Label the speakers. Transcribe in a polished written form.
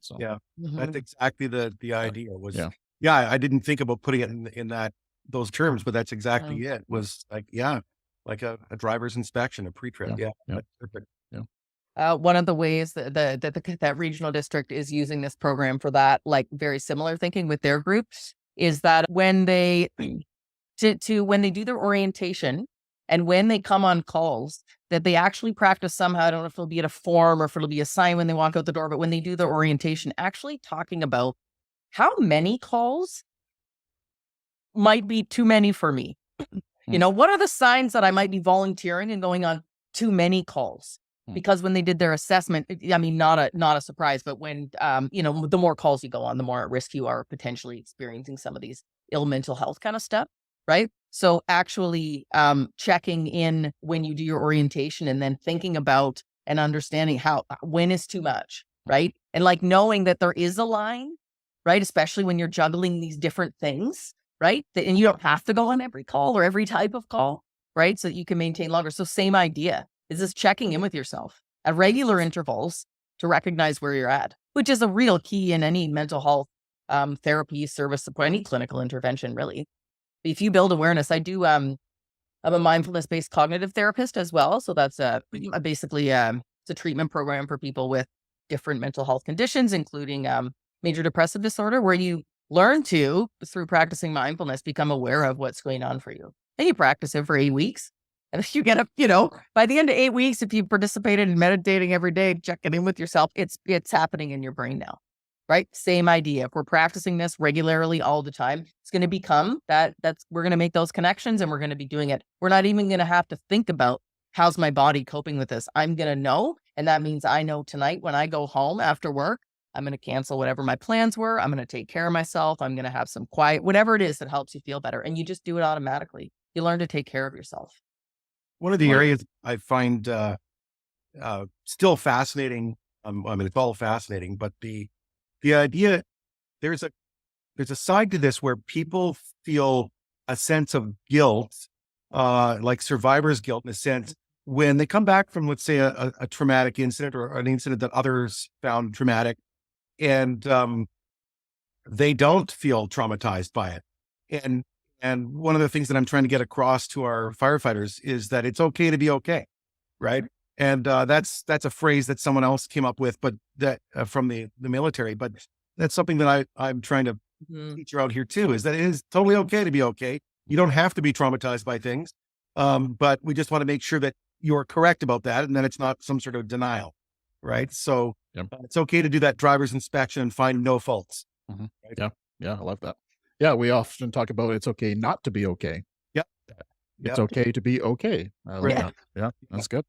Speaker 1: So
Speaker 2: Yeah.
Speaker 3: Mhm.
Speaker 2: That's exactly the idea was,
Speaker 1: yeah.
Speaker 2: I didn't think about putting it in those terms, but that's exactly it was like, like a driver's inspection, a pre-trip.
Speaker 1: Yeah.
Speaker 2: Yeah.
Speaker 1: Yeah.
Speaker 2: That's perfect.
Speaker 3: One of the ways that regional district is using this program for that, like very similar thinking with their groups, is that when they when they do their orientation and when they come on calls, that they actually practice somehow. I don't know if it'll be at a form or if it'll be a sign when they walk out the door, but when they do their orientation, actually talking about how many calls might be too many for me. You know, what are the signs that I might be volunteering and going on too many calls? Because when they did their assessment, I mean, not a surprise, but when, the more calls you go on, the more at risk you are of potentially experiencing some of these ill mental health kind of stuff, right? So actually checking in when you do your orientation and then thinking about and understanding when is too much, right? And like knowing that there is a line, right? Especially when you're juggling these different things, right? And you don't have to go on every call or every type of call, right? So that you can maintain longer. So same idea is this checking in with yourself at regular intervals to recognize where you're at, which is a real key in any mental health therapy, service support, any clinical intervention, really. If you build awareness, I'm a mindfulness-based cognitive therapist as well. So that's basically it's a treatment program for people with different mental health conditions, including major depressive disorder, where you learn to, through practicing mindfulness, become aware of what's going on for you. And you practice it for 8 weeks. And if you get up, by the end of 8 weeks, if you participated in meditating every day, checking in with yourself, it's happening in your brain now, right? Same idea. If we're practicing this regularly all the time, it's going to become we're going to make those connections and we're going to be doing it. We're not even going to have to think about how's my body coping with this. I'm going to know. And that means I know tonight when I go home after work, I'm going to cancel whatever my plans were. I'm going to take care of myself. I'm going to have some quiet, whatever it is that helps you feel better. And you just do it automatically. You learn to take care of yourself.
Speaker 2: One of the areas I find still fascinating, I mean, it's all fascinating, but the idea, there's a side to this where people feel a sense of guilt, like survivor's guilt in a sense, when they come back from, let's say, a traumatic incident or an incident that others found traumatic, and they don't feel traumatized by it. And one of the things that I'm trying to get across to our firefighters is that it's okay to be okay, right? And that's a phrase that someone else came up with, but that from the military. But that's something that I'm trying to teach out here too, is that it is totally okay to be okay. You don't have to be traumatized by things, but we just want to make sure that you're correct about that, and then it's not some sort of denial, right? So it's okay to do that driver's inspection and find no faults. Right?
Speaker 1: Yeah, I love that. Yeah, we often talk about it's okay not to be okay.
Speaker 2: Yep.
Speaker 1: It's okay to be okay. I like that. Yeah, that's good.